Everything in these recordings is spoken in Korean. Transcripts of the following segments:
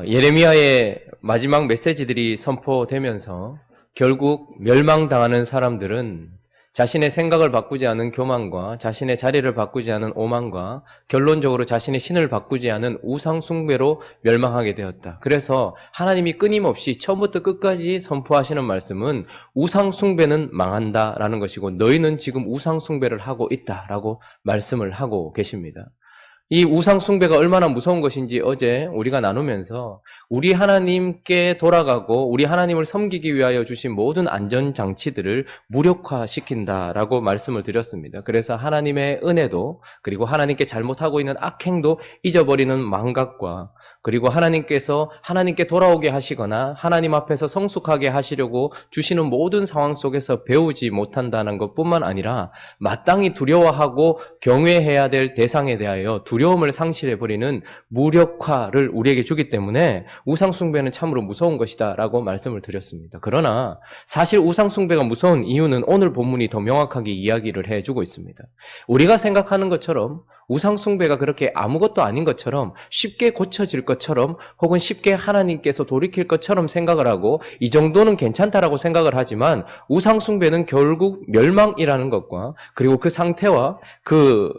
예레미야의 마지막 메시지들이 선포되면서 결국 멸망당하는 사람들은 자신의 생각을 바꾸지 않은 교만과 자신의 자리를 바꾸지 않은 오만과 결론적으로 자신의 신을 바꾸지 않은 우상 숭배로 멸망하게 되었다. 그래서 하나님이 끊임없이 처음부터 끝까지 선포하시는 말씀은 우상 숭배는 망한다라는 것이고 너희는 지금 우상 숭배를 하고 있다라고 말씀을 하고 계십니다. 이 우상 숭배가 얼마나 무서운 것인지 어제 우리가 나누면서 우리 하나님께 돌아가고 우리 하나님을 섬기기 위하여 주신 모든 안전장치들을 무력화시킨다라고 말씀을 드렸습니다. 그래서 하나님의 은혜도 그리고 하나님께 잘못하고 있는 악행도 잊어버리는 망각과 그리고 하나님께서 하나님께 돌아오게 하시거나 하나님 앞에서 성숙하게 하시려고 주시는 모든 상황 속에서 배우지 못한다는 것뿐만 아니라 마땅히 두려워하고 경외해야 될 대상에 대하여 두려움을 상실해버리는 무력화를 우리에게 주기 때문에 우상숭배는 참으로 무서운 것이다 라고 말씀을 드렸습니다. 그러나 사실 우상숭배가 무서운 이유는 오늘 본문이 더 명확하게 이야기를 해주고 있습니다. 우리가 생각하는 것처럼 우상숭배가 그렇게 아무것도 아닌 것처럼 쉽게 고쳐질 것처럼 혹은 쉽게 하나님께서 돌이킬 것처럼 생각을 하고 이 정도는 괜찮다라고 생각을 하지만 우상숭배는 결국 멸망이라는 것과 그리고 그 상태와 그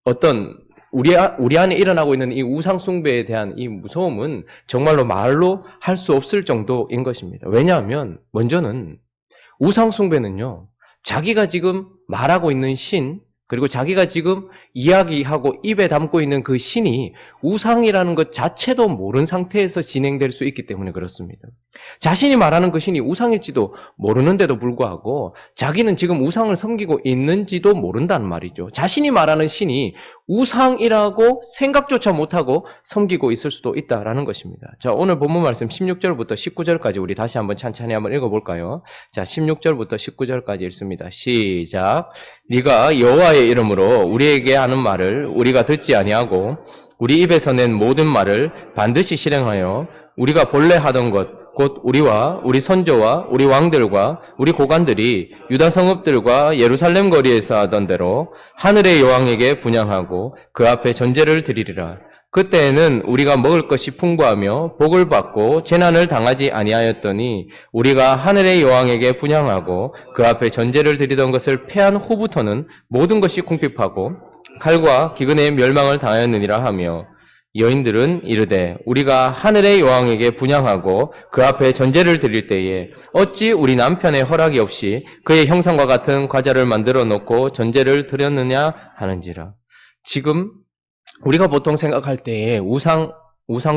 어떤 우리 안에 일어나고 있는 이 우상숭배에 대한 이 무서움은 정말로 말로 할 수 없을 정도인 것입니다. 왜냐하면 먼저는 우상숭배는요, 자기가 지금 말하고 있는 신, 그리고 자기가 지금 이야기하고 입에 담고 있는 그 신이 우상이라는 것 자체도 모르는 상태에서 진행될 수 있기 때문에 그렇습니다. 자신이 말하는 그 신이 우상일지도 모르는데도 불구하고 자기는 지금 우상을 섬기고 있는지도 모른다는 말이죠. 자신이 말하는 신이 우상이라고 생각조차 못하고 섬기고 있을 수도 있다라는 것입니다. 자, 오늘 본문 말씀 16절부터 19절까지 우리 다시 한번 찬찬히 한번 읽어볼까요? 자, 16절부터 19절까지 읽습니다. 시작. 네가 여호와의 이름으로 우리에게 하는 말을 우리가 듣지 아니하고 우리 입에서 낸 모든 말을 반드시 실행하여 우리가 본래 하던 것 곧 우리와 우리 선조와 우리 왕들과 우리 고관들이 유다 성읍들과 예루살렘 거리에서 하던 대로 하늘의 여왕에게 분향하고 그 앞에 전제를 드리리라. 그때에는 우리가 먹을 것이 풍부하며 복을 받고 재난을 당하지 아니하였더니 우리가 하늘의 여왕에게 분향하고 그 앞에 전제를 드리던 것을 패한 후부터는 모든 것이 궁핍하고 칼과 기근에 멸망을 당하였느니라 하며 여인들은 이르되 우리가 하늘의 여왕에게 분향하고 그 앞에 전제를 드릴 때에 어찌 우리 남편의 허락이 없이 그의 형상과 같은 과자를 만들어 놓고 전제를 드렸느냐 하는지라. 지금 우리가 보통 생각할 때에 우상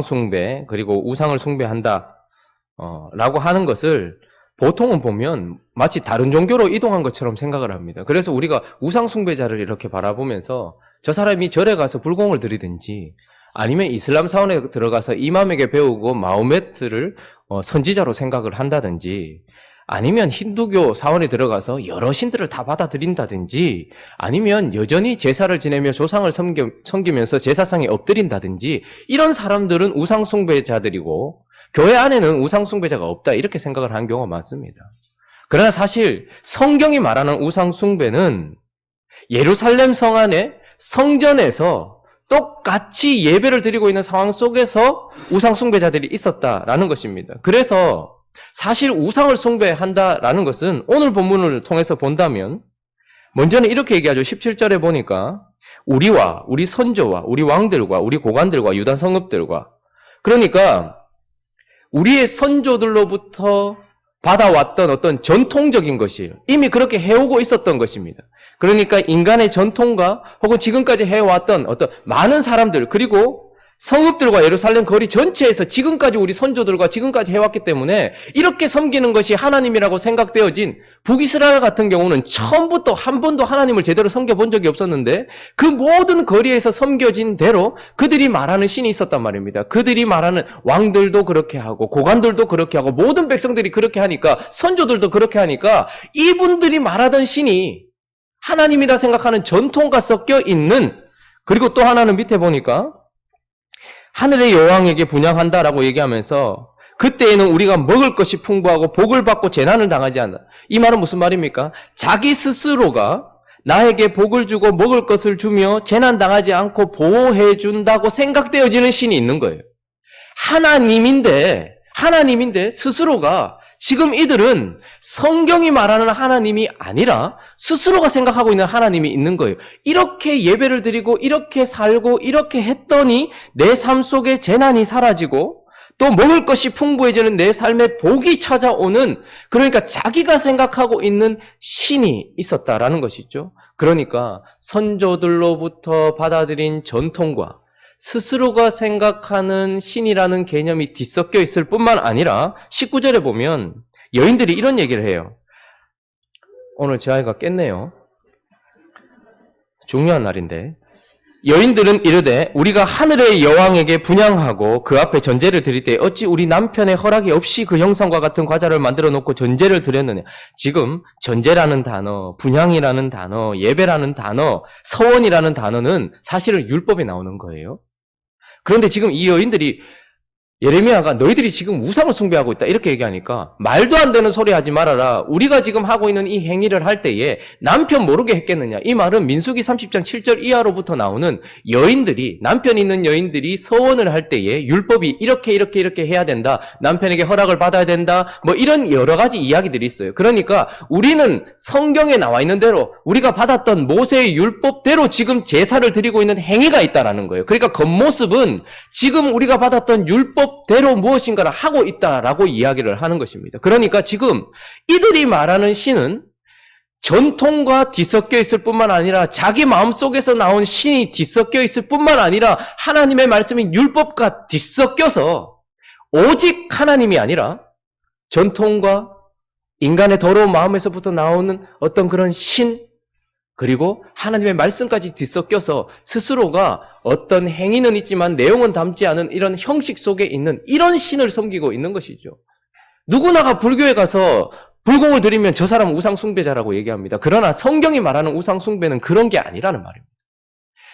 숭배 그리고 우상을 숭배한다 라고 하는 것을 보통은 보면 마치 다른 종교로 이동한 것처럼 생각을 합니다. 그래서 우리가 우상 숭배자를 이렇게 바라보면서 저 사람이 절에 가서 불공을 드리든지 아니면 이슬람 사원에 들어가서 이맘에게 배우고 마호메트를 선지자로 생각을 한다든지 아니면 힌두교 사원에 들어가서 여러 신들을 다 받아들인다든지 아니면 여전히 제사를 지내며 조상을 섬기면서 제사상에 엎드린다든지 이런 사람들은 우상숭배자들이고 교회 안에는 우상숭배자가 없다 이렇게 생각을 하는 경우가 많습니다. 그러나 사실 성경이 말하는 우상숭배는 예루살렘 성 안에 성전에서 똑같이 예배를 드리고 있는 상황 속에서 우상숭배자들이 있었다라는 것입니다. 그래서 사실 우상을 숭배한다라는 것은 오늘 본문을 통해서 본다면 먼저는 이렇게 얘기하죠. 17절에 보니까 우리와 우리 선조와 우리 왕들과 우리 고관들과 유다 성읍들과 그러니까 우리의 선조들로부터 받아왔던 어떤 전통적인 것이에요. 이미 그렇게 해오고 있었던 것입니다. 그러니까 인간의 전통과 혹은 지금까지 해왔던 어떤 많은 사람들 그리고 성읍들과 예루살렘 거리 전체에서 지금까지 우리 선조들과 지금까지 해왔기 때문에 이렇게 섬기는 것이 하나님이라고 생각되어진 북이스라엘 같은 경우는 처음부터 한 번도 하나님을 제대로 섬겨본 적이 없었는데 그 모든 거리에서 섬겨진 대로 그들이 말하는 신이 있었단 말입니다. 그들이 말하는 왕들도 그렇게 하고 고관들도 그렇게 하고 모든 백성들이 그렇게 하니까 선조들도 그렇게 하니까 이분들이 말하던 신이 하나님이라 생각하는 전통과 섞여 있는 그리고 또 하나는 밑에 보니까 하늘의 여왕에게 분향한다라고 얘기하면서 그때에는 우리가 먹을 것이 풍부하고 복을 받고 재난을 당하지 않는다. 이 말은 무슨 말입니까? 자기 스스로가 나에게 복을 주고 먹을 것을 주며 재난 당하지 않고 보호해 준다고 생각되어지는 신이 있는 거예요. 하나님인데 스스로가 지금 이들은 성경이 말하는 하나님이 아니라 스스로가 생각하고 있는 하나님이 있는 거예요. 이렇게 예배를 드리고 이렇게 살고 이렇게 했더니 내 삶 속에 재난이 사라지고 또 먹을 것이 풍부해지는 내 삶에 복이 찾아오는, 그러니까 자기가 생각하고 있는 신이 있었다라는 것이죠. 그러니까 선조들로부터 받아들인 전통과 스스로가 생각하는 신이라는 개념이 뒤섞여 있을 뿐만 아니라 19절에 보면 여인들이 이런 얘기를 해요. 오늘 제 아이가 깼네요. 중요한 날인데. 여인들은 이르되 우리가 하늘의 여왕에게 분향하고 그 앞에 전제를 드릴 때 어찌 우리 남편의 허락이 없이 그 형상과 같은 과자를 만들어 놓고 전제를 드렸느냐. 지금 전제라는 단어, 분향이라는 단어, 예배라는 단어, 서원이라는 단어는 사실은 율법에 나오는 거예요. 그런데 지금 이 여인들이 예레미야가 너희들이 지금 우상을 숭배하고 있다 이렇게 얘기하니까 말도 안 되는 소리 하지 말아라. 우리가 지금 하고 있는 이 행위를 할 때에 남편 모르게 했겠느냐. 이 말은 민수기 30장 7절 이하로부터 나오는 여인들이, 남편 있는 여인들이 서원을 할 때에 율법이 이렇게 해야 된다. 남편에게 허락을 받아야 된다. 뭐 이런 여러 가지 이야기들이 있어요. 그러니까 우리는 성경에 나와 있는 대로 우리가 받았던 모세의 율법대로 지금 제사를 드리고 있는 행위가 있다라는 거예요. 그러니까 겉모습은 지금 우리가 받았던 율법 대로 무엇인가를 하고 있다라고 이야기를 하는 것입니다. 그러니까 지금 이들이 말하는 신은 전통과 뒤섞여 있을 뿐만 아니라 자기 마음속에서 나온 신이 뒤섞여 있을 뿐만 아니라 하나님의 말씀인 율법과 뒤섞여서 오직 하나님이 아니라 전통과 인간의 더러운 마음에서부터 나오는 어떤 그런 신, 그리고 하나님의 말씀까지 뒤섞여서 스스로가 어떤 행위는 있지만 내용은 담지 않은 이런 형식 속에 있는 이런 신을 섬기고 있는 것이죠. 누구나가 불교에 가서 불공을 드리면 저 사람은 우상 숭배자라고 얘기합니다. 그러나 성경이 말하는 우상 숭배는 그런 게 아니라는 말입니다.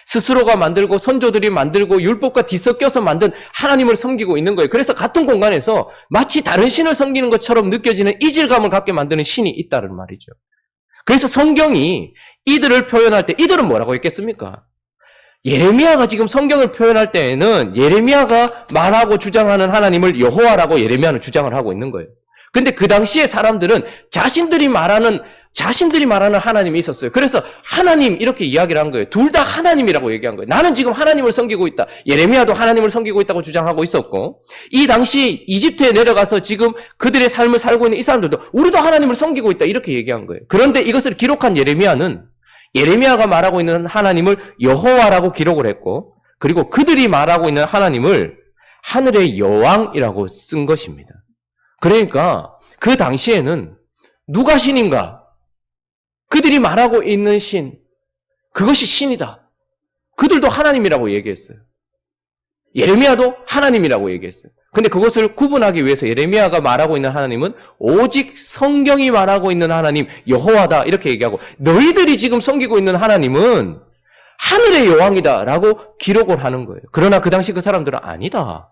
스스로가 만들고 선조들이 만들고 율법과 뒤섞여서 만든 하나님을 섬기고 있는 거예요. 그래서 같은 공간에서 마치 다른 신을 섬기는 것처럼 느껴지는 이질감을 갖게 만드는 신이 있다는 말이죠. 그래서 성경이 이들을 표현할 때 이들은 뭐라고 했겠습니까? 예레미야가 지금 성경을 표현할 때에는 예레미야가 말하고 주장하는 하나님을 여호와라고 예레미야는 주장을 하고 있는 거예요. 근데 그 당시에 사람들은 자신들이 말하는 하나님이 있었어요. 그래서 하나님 이렇게 이야기를 한 거예요. 둘 다 하나님이라고 얘기한 거예요. 나는 지금 하나님을 섬기고 있다. 예레미야도 하나님을 섬기고 있다고 주장하고 있었고, 이 당시 이집트에 내려가서 지금 그들의 삶을 살고 있는 이 사람들도 우리도 하나님을 섬기고 있다 이렇게 얘기한 거예요. 그런데 이것을 기록한 예레미야는 예레미야가 말하고 있는 하나님을 여호와라고 기록을 했고, 그리고 그들이 말하고 있는 하나님을 하늘의 여왕이라고 쓴 것입니다. 그러니까 그 당시에는 누가 신인가? 그들이 말하고 있는 신, 그것이 신이다. 그들도 하나님이라고 얘기했어요. 예레미야도 하나님이라고 얘기했어요. 근데 그것을 구분하기 위해서 예레미야가 말하고 있는 하나님은 오직 성경이 말하고 있는 하나님 여호와다 이렇게 얘기하고, 너희들이 지금 섬기고 있는 하나님은 하늘의 여왕이다 라고 기록을 하는 거예요. 그러나 그 당시 그 사람들은 아니다.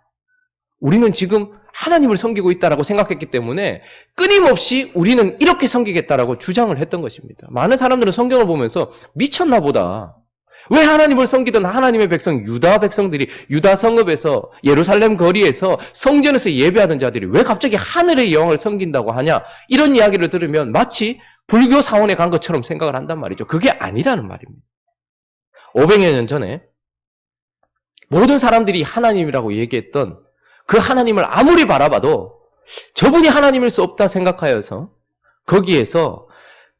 우리는 지금 하나님을 섬기고 있다라고 생각했기 때문에 끊임없이 우리는 이렇게 섬기겠다라고 주장을 했던 것입니다. 많은 사람들은 성경을 보면서 미쳤나 보다. 왜 하나님을 섬기던 하나님의 백성, 유다 백성들이 유다 성읍에서 예루살렘 거리에서 성전에서 예배하던 자들이 왜 갑자기 하늘의 여왕을 섬긴다고 하냐? 이런 이야기를 들으면 마치 불교 사원에 간 것처럼 생각을 한단 말이죠. 그게 아니라는 말입니다. 500여 년 전에 모든 사람들이 하나님이라고 얘기했던 그 하나님을 아무리 바라봐도 저분이 하나님일 수 없다 생각하여서 거기에서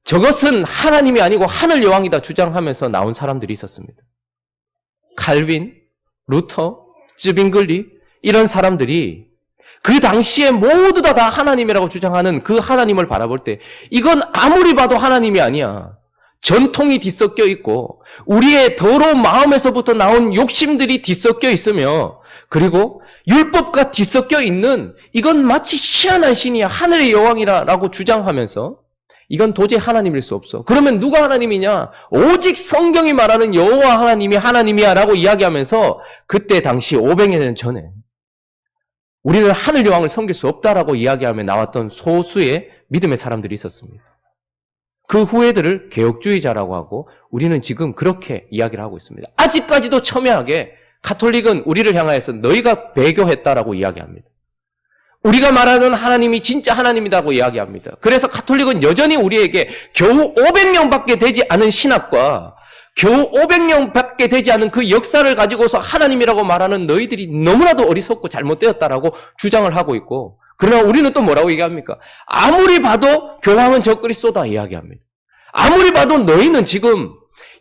저것은 하나님이 아니고 하늘 여왕이다 주장하면서 나온 사람들이 있었습니다. 칼빈, 루터, 쯔빙글리 이런 사람들이 그 당시에 모두 다 하나님이라고 주장하는 그 하나님을 바라볼 때 이건 아무리 봐도 하나님이 아니야. 전통이 뒤섞여 있고 우리의 더러운 마음에서부터 나온 욕심들이 뒤섞여 있으며, 그리고 율법과 뒤섞여 있는 이건 마치 희한한 신이야, 하늘의 여왕이라고 주장하면서 이건 도저히 하나님일 수 없어. 그러면 누가 하나님이냐? 오직 성경이 말하는 여호와 하나님이 하나님이야 라고 이야기하면서 그때 당시 500여 년 전에 우리는 하늘 여왕을 섬길 수 없다라고 이야기하며 나왔던 소수의 믿음의 사람들이 있었습니다. 그 후예들을 개혁주의자라고 하고 우리는 지금 그렇게 이야기를 하고 있습니다. 아직까지도 첨예하게 가톨릭은 우리를 향하여서 너희가 배교했다라고 이야기합니다. 우리가 말하는 하나님이 진짜 하나님이라고 이야기합니다. 그래서 가톨릭은 여전히 우리에게 겨우 500년밖에 되지 않은 신학과 겨우 500년밖에 되지 않은 그 역사를 가지고서 하나님이라고 말하는 너희들이 너무나도 어리석고 잘못되었다라고 주장을 하고 있고, 그러나 우리는 또 뭐라고 얘기합니까? 아무리 봐도 교황은 적그리스도다 이야기합니다. 아무리 봐도 너희는 지금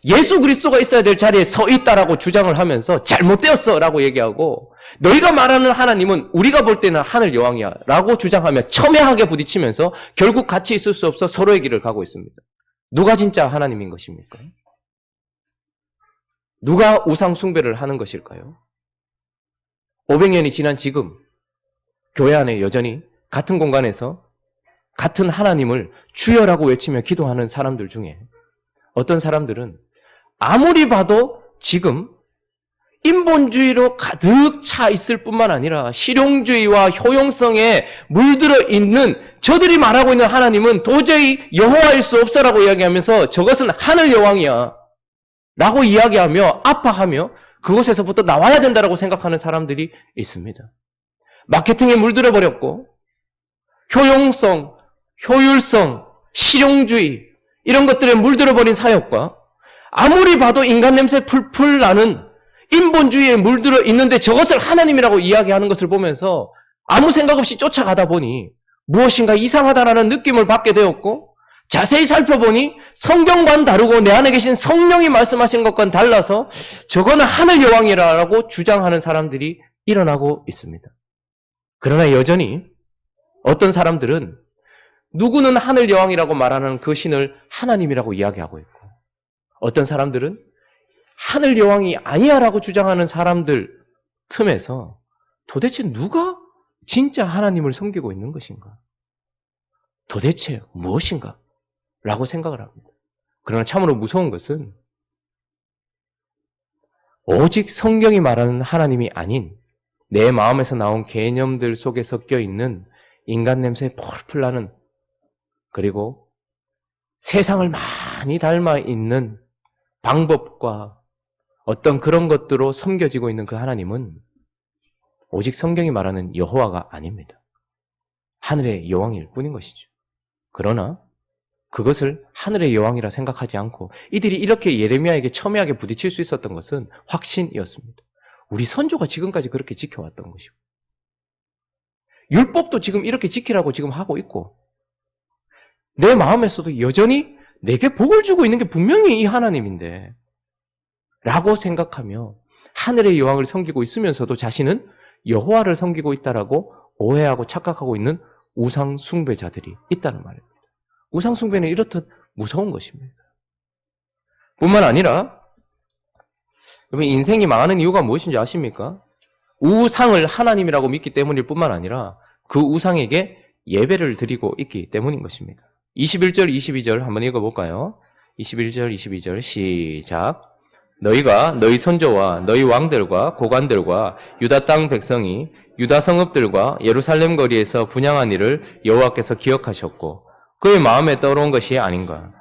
예수 그리스도가 있어야 될 자리에 서 있다라고 주장을 하면서 잘못되었어라고 얘기하고, 너희가 말하는 하나님은 우리가 볼 때는 하늘 여왕이야라고 주장하며 첨예하게 부딪히면서 결국 같이 있을 수 없어 서로의 길을 가고 있습니다. 누가 진짜 하나님인 것입니까? 누가 우상 숭배를 하는 것일까요? 500년이 지난 지금 교회 안에 여전히 같은 공간에서 같은 하나님을 주여라고 외치며 기도하는 사람들 중에 어떤 사람들은 아무리 봐도 지금 인본주의로 가득 차 있을 뿐만 아니라 실용주의와 효용성에 물들어 있는 저들이 말하고 있는 하나님은 도저히 여호와일 수 없어라고 이야기하면서 저것은 하늘 여왕이야 라고 이야기하며 아파하며 그곳에서부터 나와야 된다라고 생각하는 사람들이 있습니다. 마케팅에 물들어 버렸고 효용성, 효율성, 실용주의 이런 것들에 물들어 버린 사역과 아무리 봐도 인간 냄새 풀풀 나는 인본주의에 물들어 있는데 저것을 하나님이라고 이야기하는 것을 보면서 아무 생각 없이 쫓아가다 보니 무엇인가 이상하다라는 느낌을 받게 되었고, 자세히 살펴보니 성경과는 다르고 내 안에 계신 성령이 말씀하신 것과는 달라서 저거는 하늘 여왕이라고 주장하는 사람들이 일어나고 있습니다. 그러나 여전히 어떤 사람들은 누구는 하늘 여왕이라고 말하는 그 신을 하나님이라고 이야기하고 있고, 어떤 사람들은 하늘 여왕이 아니야라고 주장하는 사람들 틈에서 도대체 누가 진짜 하나님을 섬기고 있는 것인가? 도대체 무엇인가? 라고 생각을 합니다. 그러나 참으로 무서운 것은 오직 성경이 말하는 하나님이 아닌 내 마음에서 나온 개념들 속에 섞여 있는 인간 냄새 펄펄 나는, 그리고 세상을 많이 닮아 있는 방법과 어떤 그런 것들로 섬겨지고 있는 그 하나님은 오직 성경이 말하는 여호와가 아닙니다. 하늘의 여왕일 뿐인 것이죠. 그러나 그것을 하늘의 여왕이라 생각하지 않고 이들이 이렇게 예레미야에게 첨예하게 부딪힐 수 있었던 것은 확신이었습니다. 우리 선조가 지금까지 그렇게 지켜왔던 것이고, 율법도 지금 이렇게 지키라고 지금 하고 있고, 내 마음에서도 여전히 내게 복을 주고 있는 게 분명히 이 하나님인데 라고 생각하며 하늘의 여왕을 섬기고 있으면서도 자신은 여호와를 섬기고 있다라고 오해하고 착각하고 있는 우상 숭배자들이 있다는 말입니다. 우상 숭배는 이렇듯 무서운 것입니다. 뿐만 아니라 여러분, 인생이 망하는 이유가 무엇인지 아십니까? 우상을 하나님이라고 믿기 때문일 뿐만 아니라 그 우상에게 예배를 드리고 있기 때문인 것입니다. 21절, 22절 한번 읽어볼까요? 21절, 22절 시작. 너희가 너희 선조와 너희 왕들과 고관들과 유다 땅 백성이 유다 성읍들과 예루살렘 거리에서 분향한 일을 여호와께서 기억하셨고 그의 마음에 떠오른 것이 아닌가.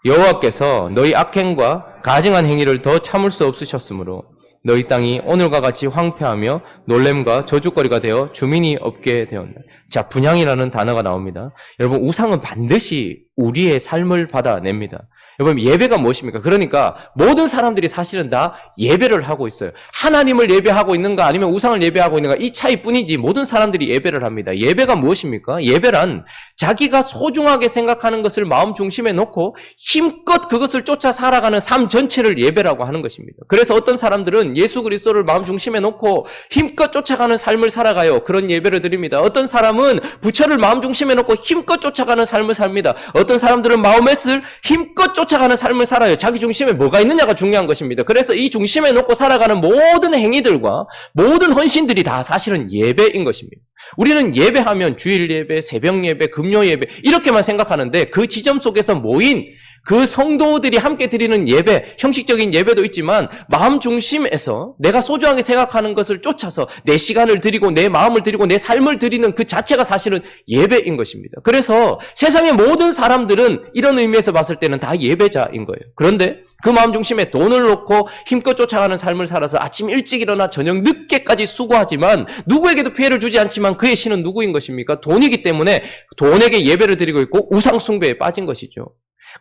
여호와께서 너희 악행과 가증한 행위를 더 참을 수 없으셨으므로 너희 땅이 오늘과 같이 황폐하며 놀램과 저주거리가 되어 주민이 없게 되었네. 자, 분향이라는 단어가 나옵니다. 여러분, 우상은 반드시 우리의 삶을 받아냅니다. 여러분, 예배가 무엇입니까? 그러니까 모든 사람들이 사실은 다 예배를 하고 있어요. 하나님을 예배하고 있는가 아니면 우상을 예배하고 있는가, 이 차이뿐이지 모든 사람들이 예배를 합니다. 예배가 무엇입니까? 예배란 자기가 소중하게 생각하는 것을 마음 중심에 놓고 힘껏 그것을 쫓아 살아가는 삶 전체를 예배라고 하는 것입니다. 그래서 어떤 사람들은 예수 그리스도를 마음 중심에 놓고 힘껏 쫓아가는 삶을 살아가요. 그런 예배를 드립니다. 어떤 사람은 부처를 마음 중심에 놓고 힘껏 쫓아가는 삶을 삽니다. 어떤 사람들은 마호멧을 힘껏 쫓아가는 삶을 살아요. 자기 중심에 뭐가 있느냐가 중요한 것입니다. 그래서 이 중심에 놓고 살아가는 모든 행위들과 모든 헌신들이 다 사실은 예배인 것입니다. 우리는 예배하면 주일 예배, 새벽 예배, 금요 예배 이렇게만 생각하는데 그 지점 속에서 모인 그 성도들이 함께 드리는 예배, 형식적인 예배도 있지만 마음 중심에서 내가 소중하게 생각하는 것을 쫓아서 내 시간을 드리고 내 마음을 드리고 내 삶을 드리는 그 자체가 사실은 예배인 것입니다. 그래서 세상의 모든 사람들은 이런 의미에서 봤을 때는 다 예배자인 거예요. 그런데 그 마음 중심에 돈을 놓고 힘껏 쫓아가는 삶을 살아서 아침 일찍 일어나 저녁 늦게까지 수고하지만 누구에게도 피해를 주지 않지만 그의 신은 누구인 것입니까? 돈이기 때문에 돈에게 예배를 드리고 있고 우상 숭배에 빠진 것이죠.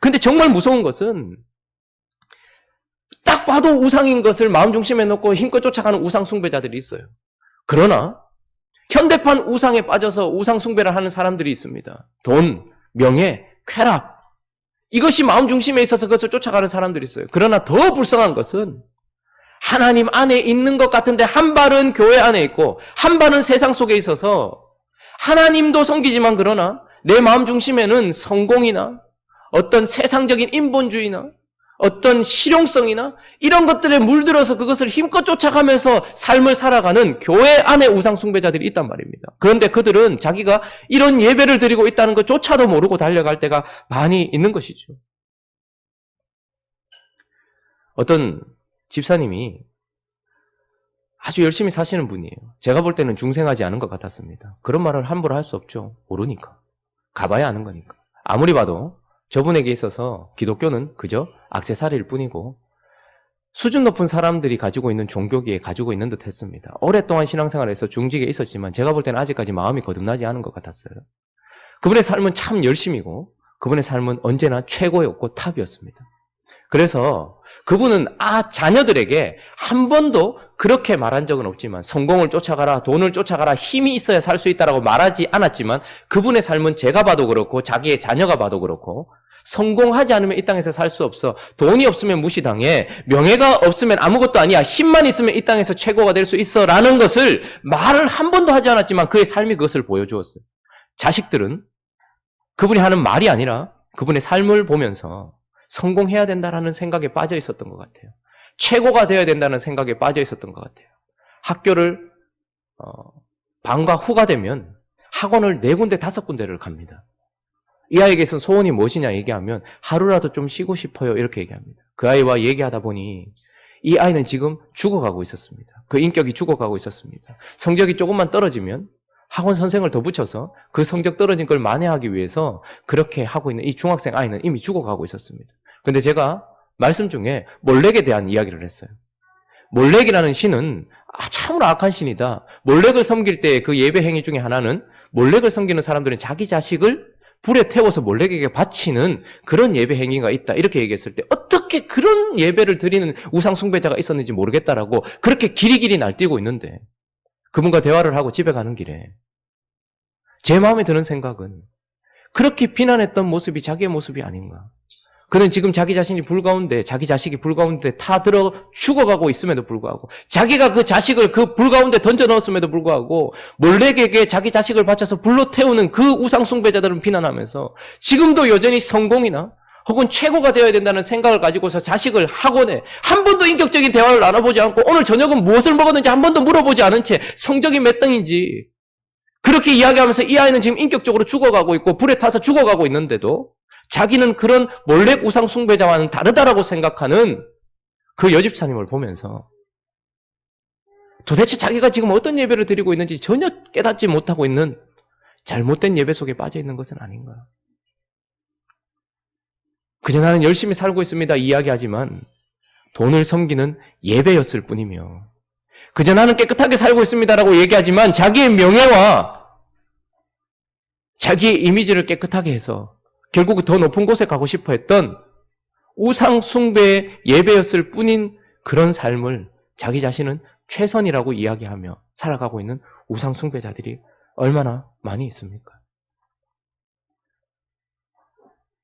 그런데 정말 무서운 것은 딱 봐도 우상인 것을 마음 중심에 놓고 힘껏 쫓아가는 우상 숭배자들이 있어요. 그러나 현대판 우상에 빠져서 우상 숭배를 하는 사람들이 있습니다. 돈, 명예, 쾌락, 이것이 마음 중심에 있어서 그것을 쫓아가는 사람들이 있어요. 그러나 더 불쌍한 것은 하나님 안에 있는 것 같은데 한 발은 교회 안에 있고 한 발은 세상 속에 있어서 하나님도 섬기지만 그러나 내 마음 중심에는 성공이나 어떤 세상적인 인본주의나 어떤 실용성이나 이런 것들에 물들어서 그것을 힘껏 쫓아가면서 삶을 살아가는 교회 안에 우상 숭배자들이 있단 말입니다. 그런데 그들은 자기가 이런 예배를 드리고 있다는 것조차도 모르고 달려갈 때가 많이 있는 것이죠. 어떤 집사님이 아주 열심히 사시는 분이에요. 제가 볼 때는 중생하지 않은 것 같았습니다. 그런 말을 함부로 할 수 없죠. 모르니까. 가봐야 아는 거니까. 아무리 봐도 저분에게 있어서 기독교는 그저 액세서리일 뿐이고 수준 높은 사람들이 가지고 있는 종교기에 가지고 있는 듯 했습니다. 오랫동안 신앙생활에서 중직에 있었지만 제가 볼 때는 아직까지 마음이 거듭나지 않은 것 같았어요. 그분의 삶은 참 열심이고 그분의 삶은 언제나 최고였고 탑이었습니다. 그래서 그분은 자녀들에게 한 번도 그렇게 말한 적은 없지만 성공을 쫓아가라, 돈을 쫓아가라, 힘이 있어야 살 수 있다라고 말하지 않았지만 그분의 삶은 제가 봐도 그렇고 자기의 자녀가 봐도 그렇고 성공하지 않으면 이 땅에서 살 수 없어. 돈이 없으면 무시당해. 명예가 없으면 아무것도 아니야. 힘만 있으면 이 땅에서 최고가 될 수 있어. 라는 것을 말을 한 번도 하지 않았지만 그의 삶이 그것을 보여주었어요. 자식들은 그분이 하는 말이 아니라 그분의 삶을 보면서 성공해야 된다라는 생각에 빠져 있었던 것 같아요. 최고가 되어야 된다는 생각에 빠져 있었던 것 같아요. 학교를 방과 후가 되면 학원을 4군데 5군데를 갑니다. 이 아이에게서 소원이 무엇이냐 얘기하면 하루라도 좀 쉬고 싶어요 이렇게 얘기합니다. 그 아이와 얘기하다 보니 이 아이는 지금 죽어가고 있었습니다. 그 인격이 죽어가고 있었습니다. 성적이 조금만 떨어지면 학원 선생을 더 붙여서 그 성적 떨어진 걸 만회하기 위해서 그렇게 하고 있는 이 중학생 아이는 이미 죽어가고 있었습니다. 그런데 제가 말씀 중에 몰렉에 대한 이야기를 했어요. 몰렉이라는 신은 참으로 악한 신이다. 몰렉을 섬길 때 그 예배 행위 중에 하나는 몰렉을 섬기는 사람들은 자기 자식을 불에 태워서 몰렉에게 바치는 그런 예배 행위가 있다. 이렇게 얘기했을 때 어떻게 그런 예배를 드리는 우상 숭배자가 있었는지 모르겠다라고 그렇게 길이길이 날뛰고 있는데 그분과 대화를 하고 집에 가는 길에 제 마음에 드는 생각은 그렇게 비난했던 모습이 자기의 모습이 아닌가. 그는 지금 자기 자신이 불가운데 자기 자식이 불가운데 타들어 죽어가고 있음에도 불구하고 자기가 그 자식을 그 불가운데 던져 넣었음에도 불구하고 몰렉에게 자기 자식을 바쳐서 불로 태우는 그 우상 숭배자들을 비난하면서 지금도 여전히 성공이나 혹은 최고가 되어야 된다는 생각을 가지고서 자식을 학원에 한 번도 인격적인 대화를 나눠보지 않고 오늘 저녁은 무엇을 먹었는지 한 번도 물어보지 않은 채 성적이 몇 등인지 그렇게 이야기하면서 이 아이는 지금 인격적으로 죽어가고 있고 불에 타서 죽어가고 있는데도 자기는 그런 몰렉 우상 숭배자와는 다르다라고 생각하는 그 여집사님을 보면서 도대체 자기가 지금 어떤 예배를 드리고 있는지 전혀 깨닫지 못하고 있는 잘못된 예배 속에 빠져 있는 것은 아닌가. 그저 나는 열심히 살고 있습니다 이야기하지만 돈을 섬기는 예배였을 뿐이며 그저 나는 깨끗하게 살고 있습니다라고 얘기하지만 자기의 명예와 자기의 이미지를 깨끗하게 해서 결국 더 높은 곳에 가고 싶어 했던 우상 숭배의 예배였을 뿐인 그런 삶을 자기 자신은 최선이라고 이야기하며 살아가고 있는 우상 숭배자들이 얼마나 많이 있습니까?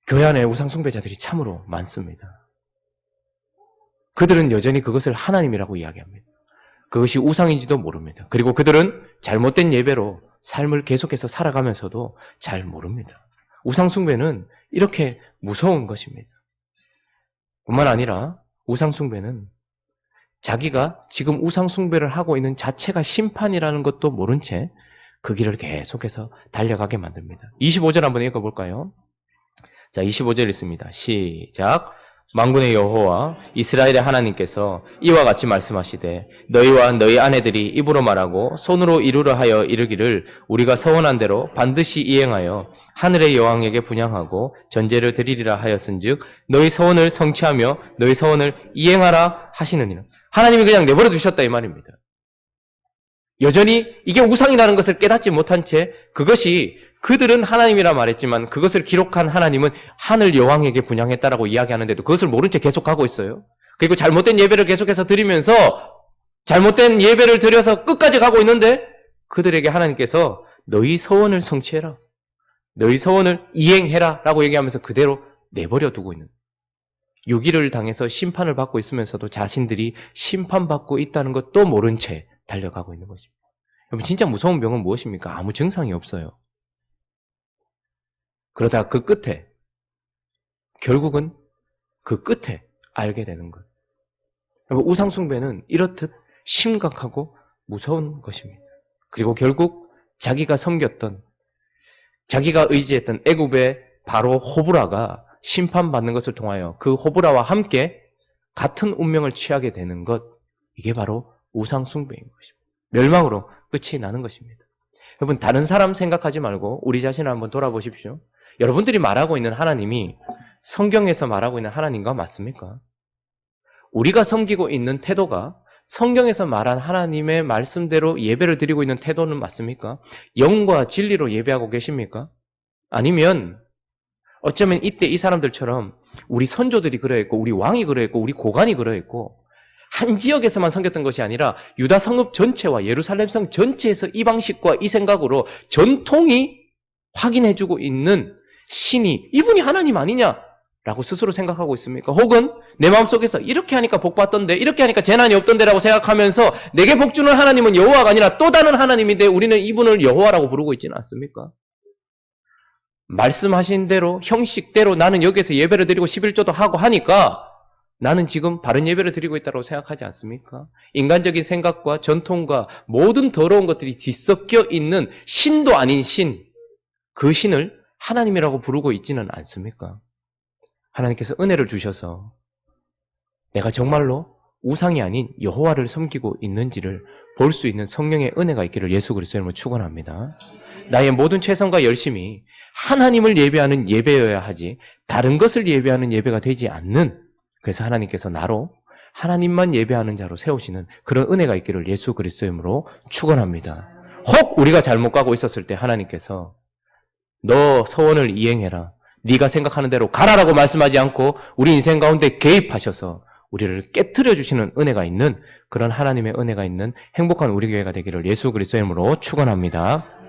교회 안에 우상 숭배자들이 참으로 많습니다. 그들은 여전히 그것을 하나님이라고 이야기합니다. 그것이 우상인지도 모릅니다. 그리고 그들은 잘못된 예배로 삶을 계속해서 살아가면서도 잘 모릅니다. 우상 숭배는 이렇게 무서운 것입니다. 뿐만 아니라 우상 숭배는 자기가 지금 우상 숭배를 하고 있는 자체가 심판이라는 것도 모른 채 그 길을 계속해서 달려가게 만듭니다. 25절 한번 읽어볼까요? 자, 25절 있습니다. 시작. 만군의 여호와 이스라엘의 하나님께서 이와 같이 말씀하시되 너희와 너희 아내들이 입으로 말하고 손으로 이루려 하여 이르기를 우리가 서원한 대로 반드시 이행하여 하늘의 여왕에게 분향하고 전제를 드리리라 하였은즉 너희 서원을 성취하며 너희 서원을 이행하라 하시느니라. 하나님이 그냥 내버려 두셨다 이 말입니다. 여전히 이게 우상이라는 것을 깨닫지 못한 채 그것이 그들은 하나님이라 말했지만 그것을 기록한 하나님은 하늘 여왕에게 분향했다라고 이야기하는데도 그것을 모른 채 계속하고 있어요. 그리고 잘못된 예배를 계속해서 드리면서 잘못된 예배를 드려서 끝까지 가고 있는데 그들에게 하나님께서 너희 서원을 성취해라. 너희 서원을 이행해라 라고 얘기하면서 그대로 내버려 두고 있는, 유기를 당해서 심판을 받고 있으면서도 자신들이 심판받고 있다는 것도 모른 채 달려가고 있는 것입니다. 여러분, 진짜 무서운 병은 무엇입니까? 아무 증상이 없어요. 그러다 그 끝에, 결국은 그 끝에 알게 되는 것. 여러분, 우상숭배는 이렇듯 심각하고 무서운 것입니다. 그리고 결국 자기가 섬겼던, 자기가 의지했던 애굽의 바로 호브라가 심판받는 것을 통하여 그 호브라와 함께 같은 운명을 취하게 되는 것, 이게 바로 우상숭배인 것입니다. 멸망으로 끝이 나는 것입니다. 여러분, 다른 사람 생각하지 말고 우리 자신을 한번 돌아보십시오. 여러분들이 말하고 있는 하나님이 성경에서 말하고 있는 하나님과 맞습니까? 우리가 섬기고 있는 태도가 성경에서 말한 하나님의 말씀대로 예배를 드리고 있는 태도는 맞습니까? 영과 진리로 예배하고 계십니까? 아니면 어쩌면 이때 이 사람들처럼 우리 선조들이 그러했고 우리 왕이 그러했고 우리 고관이 그러했고 한 지역에서만 섬겼던 것이 아니라 유다 성읍 전체와 예루살렘 성 전체에서 이 방식과 이 생각으로 전통이 확인해주고 있는 신이 이분이 하나님 아니냐라고 스스로 생각하고 있습니까? 혹은 내 마음속에서 이렇게 하니까 복 받던데 이렇게 하니까 재난이 없던데라고 생각하면서 내게 복 주는 하나님은 여호와가 아니라 또 다른 하나님인데 우리는 이분을 여호와라고 부르고 있지는 않습니까? 말씀하신 대로 형식대로 나는 여기에서 예배를 드리고 11조도 하고 하니까 나는 지금 바른 예배를 드리고 있다고 생각하지 않습니까? 인간적인 생각과 전통과 모든 더러운 것들이 뒤섞여 있는 신도 아닌 신, 그 신을 하나님이라고 부르고 있지는 않습니까? 하나님께서 은혜를 주셔서 내가 정말로 우상이 아닌 여호와를 섬기고 있는지를 볼 수 있는 성령의 은혜가 있기를 예수 그리스도의 이름으로 축원합니다. 나의 모든 최선과 열심이 하나님을 예배하는 예배여야 하지 다른 것을 예배하는 예배가 되지 않는, 그래서 하나님께서 나로 하나님만 예배하는 자로 세우시는 그런 은혜가 있기를 예수 그리스도의 이름으로 축원합니다. 혹 우리가 잘못 가고 있었을 때 하나님께서 너 서원을 이행해라, 네가 생각하는 대로 가라라고 말씀하지 않고 우리 인생 가운데 개입하셔서 우리를 깨트려 주시는 은혜가 있는 그런 하나님의 은혜가 있는 행복한 우리 교회가 되기를 예수 그리스도의 이름으로 축원합니다.